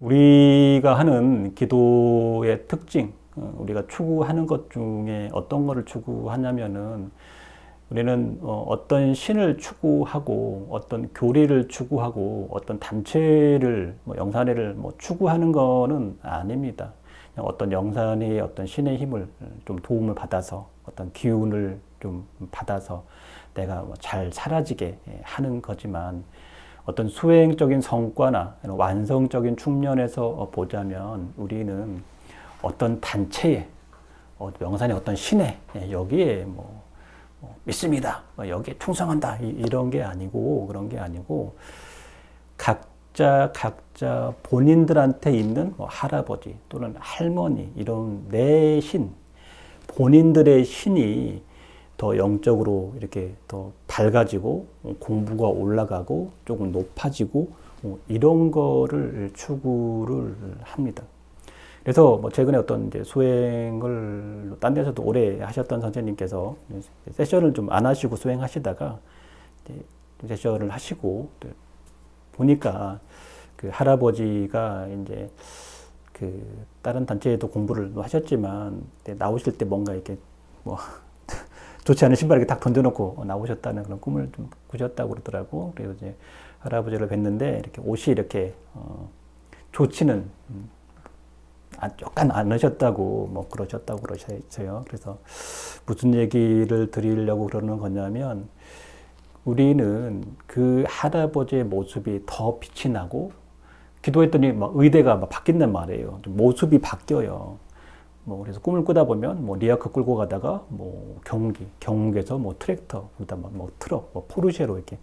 우리가 하는 기도의 특징, 우리가 추구하는 것 중에 어떤 거를 추구하냐면은 우리는 어떤 신을 추구하고 어떤 교리를 추구하고 어떤 단체를 영산회를 추구하는 거는 아닙니다. 그냥 어떤 영산회의 어떤 신의 힘을 좀 도움을 받아서 어떤 기운을 좀 받아서 내가 잘 사라지게 하는 거지만 어떤 수행적인 성과나 완성적인 측면에서 보자면 우리는 어떤 단체에 명산의 어떤 신에 여기에 믿습니다. 여기에 충성한다. 이런 게 아니고 그런 게 아니고 각자 본인들한테 있는 할아버지 또는 할머니 이런 내 신, 본인들의 신이 더 영적으로 이렇게 더 밝아지고 공부가 올라가고 조금 높아지고 이런 거를 추구를 합니다. 그래서 최근에 어떤 이제 수행을 딴 데서도 오래 하셨던 선생님께서 세션을 좀 안 하시고 수행하시다가 세션을 하시고 보니까 그 할아버지가 이제 그 다른 단체에도 공부를 하셨지만 나오실 때 뭔가 이렇게 좋지 않은 신발 이렇게 딱 던져놓고 나오셨다는 그런 꿈을 좀 꾸셨다고 그러더라고. 그래서 이제 할아버지를 뵀는데 이렇게 옷이 이렇게 좋지는 약간 않으셨다고 그러셨다고 그러셨어요. 그래서 무슨 얘기를 드리려고 그러는 거냐면 우리는 그 할아버지의 모습이 더 빛이 나고 기도했더니 의대가 바뀐단 말이에요. 모습이 바뀌어요. 그래서 꿈을 꾸다 보면 리아카 끌고 가다가 경운에서 트랙터, 트럭, 포르쉐로 이렇게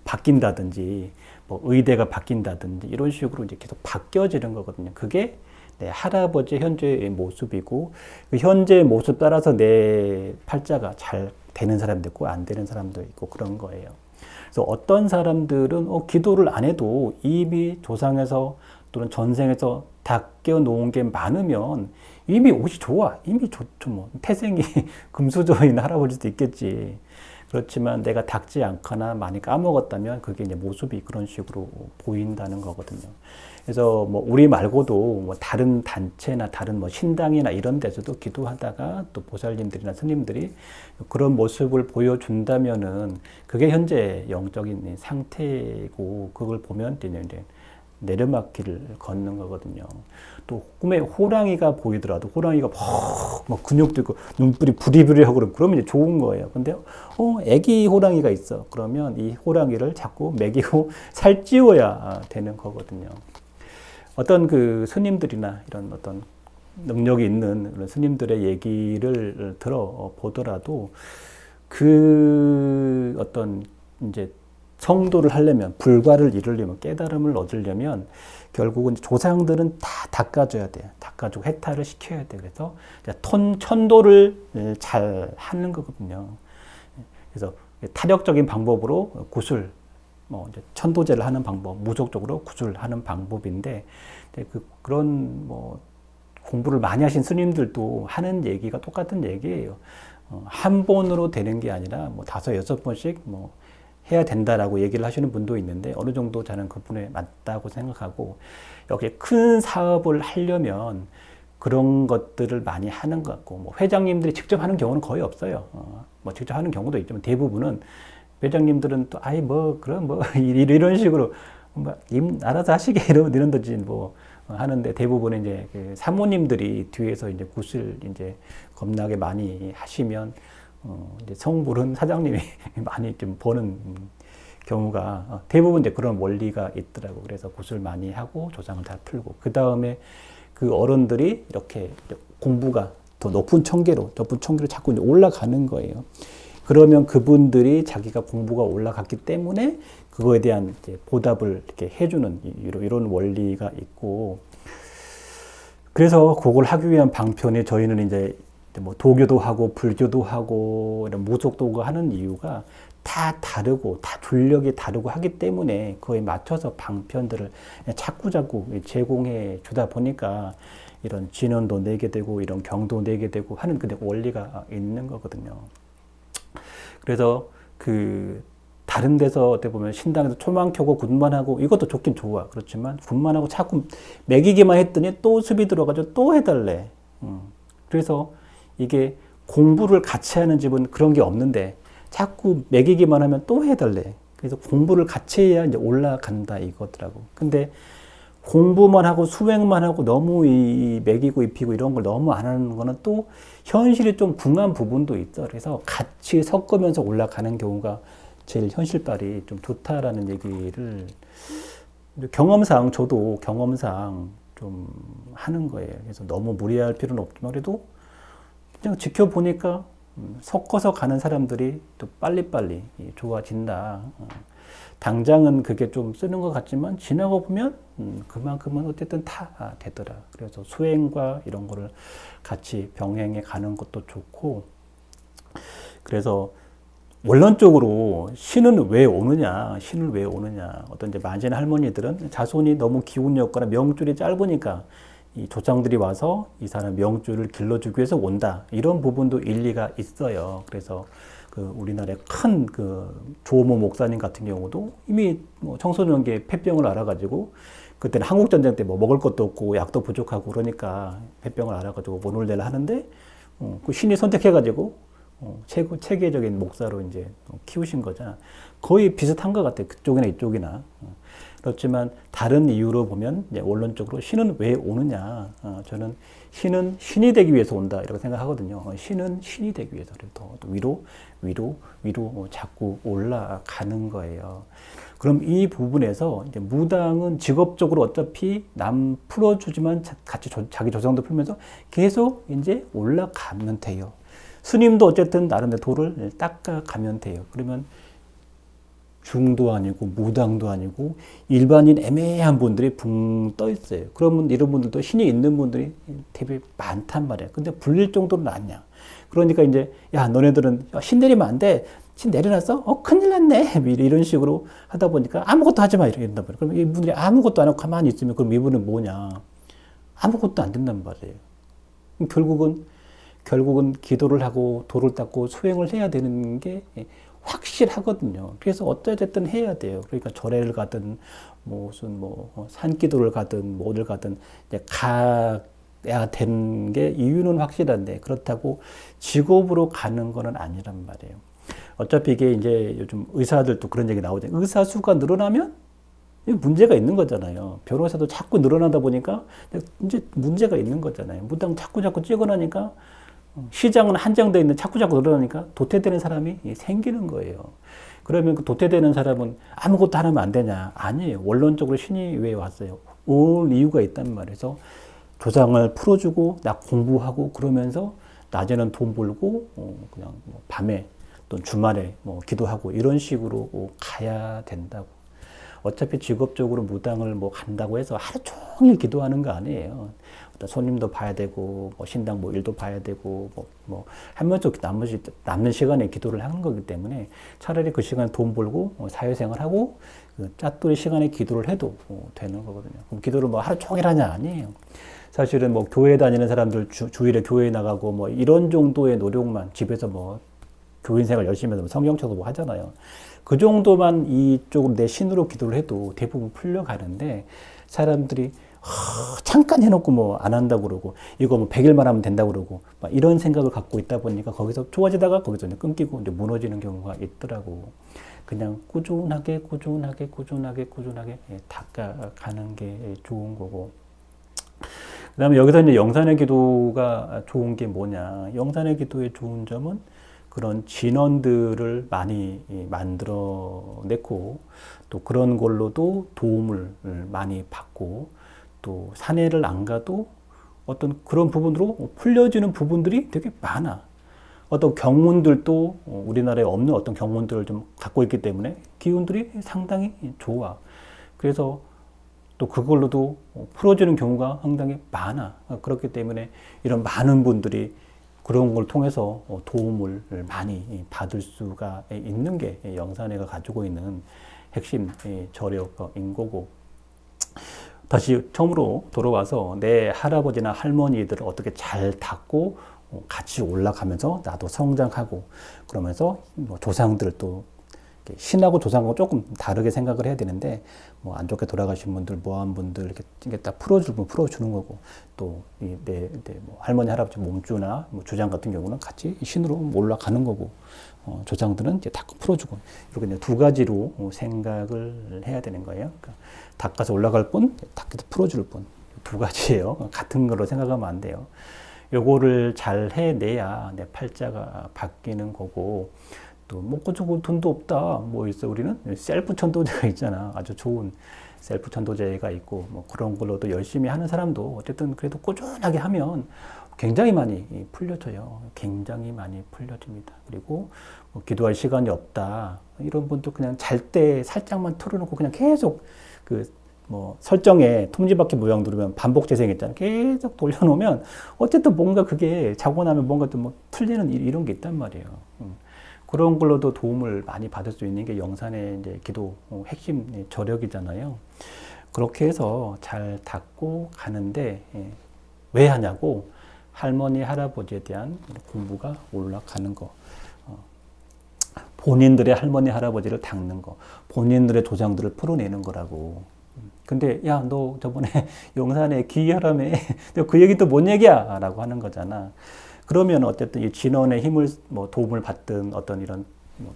바뀐다든지 의대가 바뀐다든지 이런 식으로 이제 계속 바뀌어지는 거거든요. 그게 내 할아버지 현재의 모습이고 그 현재의 모습 따라서 내 팔자가 잘 되는 사람도 있고 안 되는 사람도 있고 그런 거예요. 그래서 어떤 사람들은 기도를 안 해도 이미 조상에서 또는 전생에서 닦여 놓은 게 많으면 이미 옷이 좋아. 이미 좋죠. 태생이 금수저인 할아버지도 있겠지. 그렇지만 내가 닦지 않거나 많이 까먹었다면 그게 이제 모습이 그런 식으로 보인다는 거거든요. 그래서 우리 말고도 다른 단체나 다른 신당이나 이런 데서도 기도하다가 또 보살님들이나 스님들이 그런 모습을 보여준다면은 그게 현재 영적인 상태고 그걸 보면 이제 내려막길을 걷는 거거든요. 또 꿈에 호랑이가 보이더라도 호랑이가 막 근육도 있고 눈뿔이 부리부리하고 그러면 이제 좋은 거예요. 근데 애기 호랑이가 있어. 그러면 이 호랑이를 자꾸 먹이고 살찌워야 되는 거거든요. 어떤 그 스님들이나 이런 어떤 능력이 있는 그런 스님들의 얘기를 들어 보더라도 그 어떤 이제 성도를 하려면 불과를 이루려면 깨달음을 얻으려면 결국은 조상들은 다 닦아줘야 돼요. 닦아주고 해탈을 시켜야 돼요. 그래서 천도를 잘 하는 거거든요. 그래서 타력적인 방법으로 구술, 이제 천도제를 하는 방법, 무속적으로 구술하는 방법인데 그런 공부를 많이 하신 스님들도 하는 얘기가 똑같은 얘기예요. 한 번으로 되는 게 아니라 5, 6번씩 해야 된다라고 얘기를 하시는 분도 있는데 어느 정도 저는 그분에 맞다고 생각하고 역시 큰 사업을 하려면 그런 것들을 많이 하는 것 같고 회장님들이 직접 하는 경우는 거의 없어요. 직접 하는 경우도 있지만 대부분은 회장님들은 또 그럼 이런 식으로 알아서 하시게 이런 듯이 하는데 대부분은 이제 그 사모님들이 뒤에서 이제 굿을 이제 겁나게 많이 하시면 이제 성불은 사장님이 많이 좀 버는 경우가 대부분 이제 그런 원리가 있더라고. 그래서 굿을 많이 하고 조상을 다 풀고 그 다음에 그 어른들이 이렇게 공부가 더 높은 청계로 자꾸 이제 올라가는 거예요. 그러면 그분들이 자기가 공부가 올라갔기 때문에 그거에 대한 이제 보답을 이렇게 해주는 이런 원리가 있고 그래서 그걸 하기 위한 방편에 저희는 이제 도교도 하고 불교도 하고 이런 무속도 하는 이유가 다 다르고 다 졸력이 다르고 하기 때문에 그거에 맞춰서 방편들을 자꾸 제공해 주다 보니까 이런 진언도 내게 되고 이런 경도 내게 되고 하는 그 원리가 있는 거거든요. 그래서 그 다른 데서 어떻게 보면 신당에서 초만 켜고 굿만 하고 이것도 좋긴 좋아. 그렇지만 굿만 하고 자꾸 먹이기만 했더니 또 수비 들어가지고 또 해달래. 그래서 이게 공부를 같이 하는 집은 그런 게 없는데 자꾸 먹이기만 하면 또 해달래. 그래서 공부를 같이 해야 이제 올라간다 이거더라고. 근데 공부만 하고 수행만 하고 너무 이 먹이고 입히고 이런 걸 너무 안 하는 거는 또 현실이 좀 궁한 부분도 있어. 그래서 같이 섞으면서 올라가는 경우가 제일 현실발이 좀 좋다라는 얘기를 경험상 저도 경험상 좀 하는 거예요. 그래서 너무 무리할 필요는 없지만 그래도 그냥 지켜보니까 섞어서 가는 사람들이 또 빨리빨리 좋아진다. 당장은 그게 좀 쓰는 것 같지만 지나고 보면 그만큼은 어쨌든 다 되더라. 그래서 수행과 이런 거를 같이 병행해 가는 것도 좋고 그래서 원론적으로 신은 왜 오느냐, 신을 왜 오느냐. 어떤 이제 만신 할머니들은 자손이 너무 기운이 없거나 명줄이 짧으니까 이 조상들이 와서 이 사람 명줄을 길러주기 위해서 온다. 이런 부분도 일리가 있어요. 그래서 그 우리나라의 큰 그 조모 목사님 같은 경우도 이미 뭐 청소년기에 폐병을 알아가지고 그때는 한국전쟁 때 뭐 먹을 것도 없고 약도 부족하고 그러니까 폐병을 알아가지고 모놀레를 하는데 그 신이 선택해가지고 체계적인 목사로 이제 키우신 거잖아. 거의 비슷한 것 같아. 그쪽이나 이쪽이나. 그렇지만 다른 이유로 보면 이제 원론적으로 신은 왜 오느냐. 저는 신은 신이 되기 위해서 온다 이렇게 생각하거든요. 신은 신이 되기 위해서 더 위로 자꾸 올라가는 거예요. 그럼 이 부분에서 이제 무당은 직업적으로 어차피 남 풀어주지만 같이 자기 조상도 풀면서 계속 이제 올라가면 돼요. 스님도 어쨌든 나름대로 도를 닦아가면 돼요. 그러면 중도 아니고 무당도 아니고 일반인 애매한 분들이 붕 떠 있어요. 그러면 이런 분들도 신이 있는 분들이 되게 많단 말이야. 근데 불릴 정도는 아니야. 그러니까 이제 야 너네들은 신 내리면 안 돼. 신 내려놨어? 큰일 났네. 이런 식으로 하다 보니까 아무것도 하지 마 이런단 말이야. 그럼 이분들이 아무것도 안 하고 가만히 있으면 그럼 이분은 뭐냐? 아무것도 안 된단 말이에요. 결국은 기도를 하고 도를 닦고 수행을 해야 되는 게 확실하거든요. 그래서 어찌됐든 해야 돼요. 그러니까 절에를 가든 무슨 산기도를 가든 뭐를 가든 이제 가야 되는 게 이유는 확실한데 그렇다고 직업으로 가는 거는 아니란 말이에요. 어차피 이게 이제 요즘 의사들도 그런 얘기 나오잖아요. 의사 수가 늘어나면 문제가 있는 거잖아요. 변호사도 자꾸 늘어나다 보니까 이제 문제가 있는 거잖아요. 무당 자꾸 찍어나니까 시장은 한정되어 있는데 자꾸 늘어나니까 도태되는 사람이 생기는 거예요. 그러면 그 도태되는 사람은 아무것도 하면 안 되냐? 아니에요. 원론적으로 신이 왜 왔어요? 올 이유가 있단 말이에요. 조상을 풀어주고 나 공부하고 그러면서 낮에는 돈 벌고 그냥 밤에 또 주말에 기도하고 이런 식으로 가야 된다고. 어차피 직업적으로 무당을 간다고 해서 하루 종일 기도하는 거 아니에요. 손님도 봐야 되고 신당 일도 봐야 되고 하면서 남는 시간에 기도를 하는 거기 때문에 차라리 그 시간에 돈 벌고 사회생활하고 그 짜투리 시간에 기도를 해도 되는 거거든요. 그럼 기도를 하루 종일 하냐? 아니에요. 사실은 교회 다니는 사람들 주일에 교회 나가고 이런 정도의 노력만 집에서 교인 생활 열심히 해서 성경책도 하잖아요. 그 정도만 이쪽으로 내 신으로 기도를 해도 대부분 풀려가는데 사람들이 잠깐 해놓고 안 한다고 그러고 이거 100일만 하면 된다고 그러고 이런 생각을 갖고 있다 보니까 거기서 좋아지다가 거기서 이제 끊기고 이제 무너지는 경우가 있더라고. 그냥 꾸준하게 닦아가는 게 좋은 거고. 그 다음에 여기서 이제 영산의 기도가 좋은 게 뭐냐. 영산의 기도의 좋은 점은 그런 진원들을 많이 만들어냈고 또 그런 걸로도 도움을 많이 받고 또 산에를 안 가도 어떤 그런 부분으로 풀려지는 부분들이 되게 많아. 어떤 경문들도 우리나라에 없는 어떤 경문들을 좀 갖고 있기 때문에 기운들이 상당히 좋아. 그래서 또 그걸로도 풀어지는 경우가 상당히 많아. 그렇기 때문에 이런 많은 분들이 그런 걸 통해서 도움을 많이 받을 수가 있는 게 영산회가 가지고 있는 핵심 저력인 거고. 다시 처음으로 돌아와서 내 할아버지나 할머니들을 어떻게 잘 닦고 같이 올라가면서 나도 성장하고 그러면서 조상들을 또 신하고 조상하고 조금 다르게 생각을 해야 되는데, 뭐 안 좋게 돌아가신 분들, 뭐한 분들 이렇게 딱 풀어주는 거고, 또 뭐 할머니 할아버지 몸주나 뭐 주장 같은 경우는 같이 신으로 올라가는 거고, 조상들은 이제 다 풀어주고, 이렇게 이제 두 가지로 생각을 해야 되는 거예요. 그러니까 닦아서 올라갈 뿐, 닦아서 풀어줄 뿐, 두 가지예요. 같은 걸로 생각하면 안 돼요. 요거를 잘 해내야 내 팔자가 바뀌는 거고, 또 먹고 저고 돈도 없다 뭐 있어. 우리는 셀프 천도제가 있잖아. 아주 좋은 셀프 천도제가 있고, 뭐 그런 걸로도 열심히 하는 사람도 어쨌든 그래도 꾸준하게 하면 굉장히 많이 풀려져요. 굉장히 많이 풀려집니다. 그리고 뭐 기도할 시간이 없다 이런 분도 그냥 잘 때 살짝만 틀어놓고 그냥 계속 그 뭐 설정에 톱니바퀴 모양 누르면 반복 재생했잖아요. 계속 돌려놓으면 어쨌든 뭔가 그게 자고 나면 뭔가 좀 뭐 틀리는 이런 게 있단 말이에요. 그런 걸로도 도움을 많이 받을 수 있는 게 영산의 이제 기도 핵심 저력이잖아요. 그렇게 해서 잘 닦고 가는데, 왜 하냐고, 할머니 할아버지에 대한 공부가 올라가는 거, 본인들의 할머니 할아버지를 닦는 거, 본인들의 조상들을 풀어내는 거라고. 근데 야, 너 저번에 용산에 귀하라며 그 얘기 또 뭔 얘기야? 라고 하는 거잖아. 그러면 어쨌든 이 진원의 힘을 뭐 도움을 받든 어떤 이런 뭐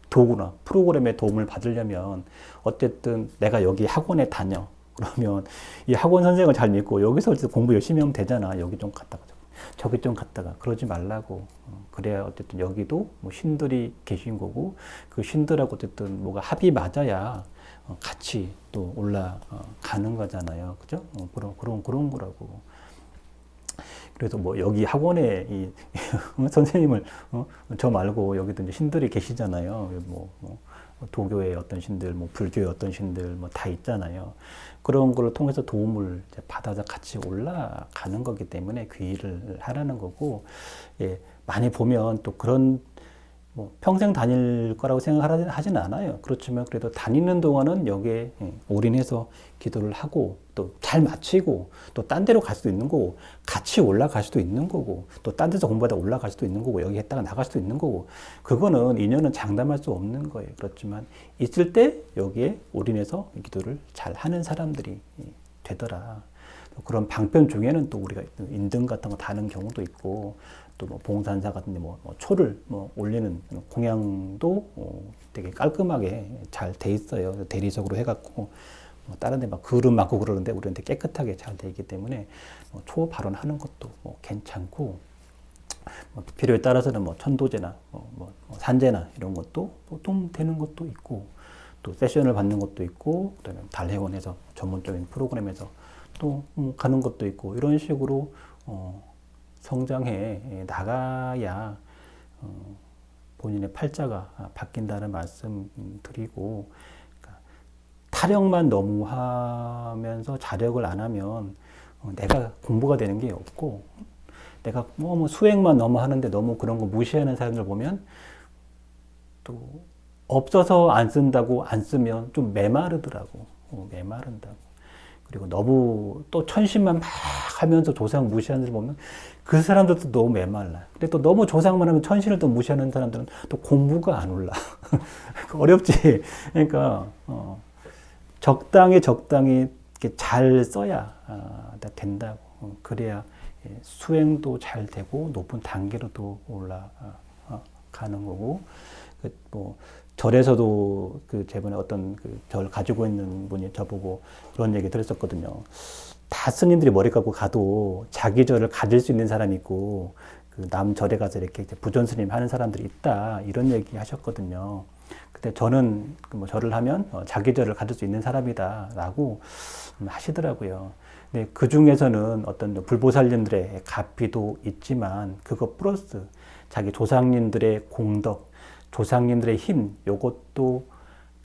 도구나 프로그램의 도움을 받으려면 어쨌든 내가 여기 학원에 다녀. 그러면 이 학원 선생을 잘 믿고 여기서 공부 열심히 하면 되잖아. 여기 좀 갔다가 저기 좀 갔다가 그러지 말라고. 그래야 어쨌든 여기도 뭐 신들이 계신 거고 그 신들하고 어쨌든 뭐가 합이 맞아야 같이 또 올라가는 거잖아요. 그죠? 그런 거라고. 그래서 뭐 여기 학원에 이 선생님을 저 말고 여기도 이제 신들이 계시잖아요. 뭐 도교의 어떤 신들, 뭐 불교의 어떤 신들 뭐 다 있잖아요. 그런 걸 통해서 도움을 받아서 같이 올라가는 거기 때문에 그 일을 하라는 거고, 예, 많이 보면 또 그런 뭐 평생 다닐 거라고 생각하지는 않아요. 그렇지만 그래도 다니는 동안은 여기에 올인해서 기도를 하고 또 잘 마치고 또 딴 데로 갈 수도 있는 거고 같이 올라갈 수도 있는 거고 또 딴 데서 공부하다 올라갈 수도 있는 거고 여기 했다가 나갈 수도 있는 거고 그거는 인연은 장담할 수 없는 거예요. 그렇지만 있을 때 여기에 올인해서 기도를 잘 하는 사람들이 되더라. 그런 방편 중에는 또 우리가 인등 같은 거 다는 경우도 있고 또 뭐 봉산사 같은 데 뭐 초를 뭐 올리는 공양도 되게 깔끔하게 잘 돼 있어요. 대리석으로 해갖고 뭐 다른 데 막 그릇 많고 그러는데 우리한테 깨끗하게 잘 돼 있기 때문에 초 발언하는 것도 뭐 괜찮고 뭐 필요에 따라서는 뭐 천도제나 뭐 산제나 이런 것도 보통 되는 것도 있고 또 세션을 받는 것도 있고 그다음에 달회원에서 전문적인 프로그램에서 또 가는 것도 있고 이런 식으로 성장해 나가야 본인의 팔자가 바뀐다는 말씀 드리고 그러니까 타령만 너무 하면서 자력을 안 하면 내가 공부가 되는 게 없고 내가 뭐 수행만 너무 하는데 너무 그런 거 무시하는 사람들 보면 또 없어서 안 쓴다고 안 쓰면 좀 메마르더라고. 메마른다고. 그리고 너무 또 천신만 막 하면서 조상 무시하는 사람 보면 그 사람들도 너무 메말라. 근데 또 너무 조상만 하면 천신을 또 무시하는 사람들은 또 공부가 안 올라. 어렵지. 그러니까 적당히 이렇게 잘 써야 된다고. 그래야 수행도 잘 되고 높은 단계로도 올라가는 거고. 뭐 절에서도 그 저번에 어떤 그 절 가지고 있는 분이 저보고 그런 얘기 들었었거든요. 다 스님들이 머리 감고 가도 자기 절을 가질 수 있는 사람이 있고 그 남 절에 가서 이렇게 부전 스님 하는 사람들이 있다 이런 얘기 하셨거든요. 근데 저는 뭐 절을 하면 자기 절을 가질 수 있는 사람이다라고 하시더라고요. 근데 그 중에서는 어떤 불보살님들의 가피도 있지만 그거 플러스 자기 조상님들의 공덕, 조상님들의 힘, 요것도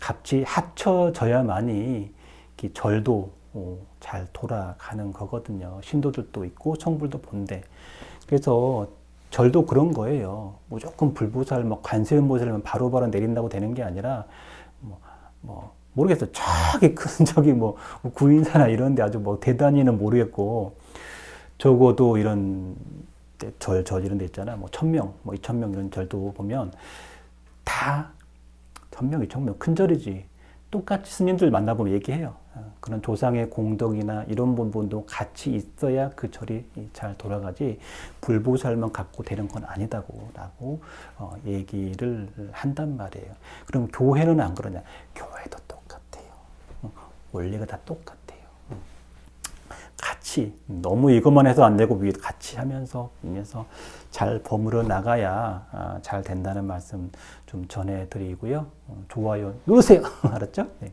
같이 합쳐져야만이 절도 잘 돌아가는 거거든요. 신도들도 있고 성불도 본데. 그래서 절도 그런 거예요. 무조건 불보살, 뭐 관세음보살만 바로바로 내린다고 되는 게 아니라 모르겠어요. 저기 큰 저기 뭐 구인사나 이런데 아주 뭐 대단히는 모르겠고 적어도 이런 절 이런 데 있잖아. 뭐 1000명, 뭐 2000명 이런 절도 보면 다 천명, 이천명 큰 절이지. 똑같이 스님들 만나보면 얘기해요. 그런 조상의 공덕이나 이런 부분도 같이 있어야 그 절이 잘 돌아가지 불보살만 갖고 되는 건 아니다고 라고 얘기를 한단 말이에요. 그럼 교회는 안 그러냐? 교회도 똑같아요. 원리가 다 똑같아요. 같이 너무 이것만 해서 안 되고 같이 하면서 잘 버무려 나가야 잘 된다는 말씀 좀 전해드리고요. 좋아요 누르세요. 알았죠? 네.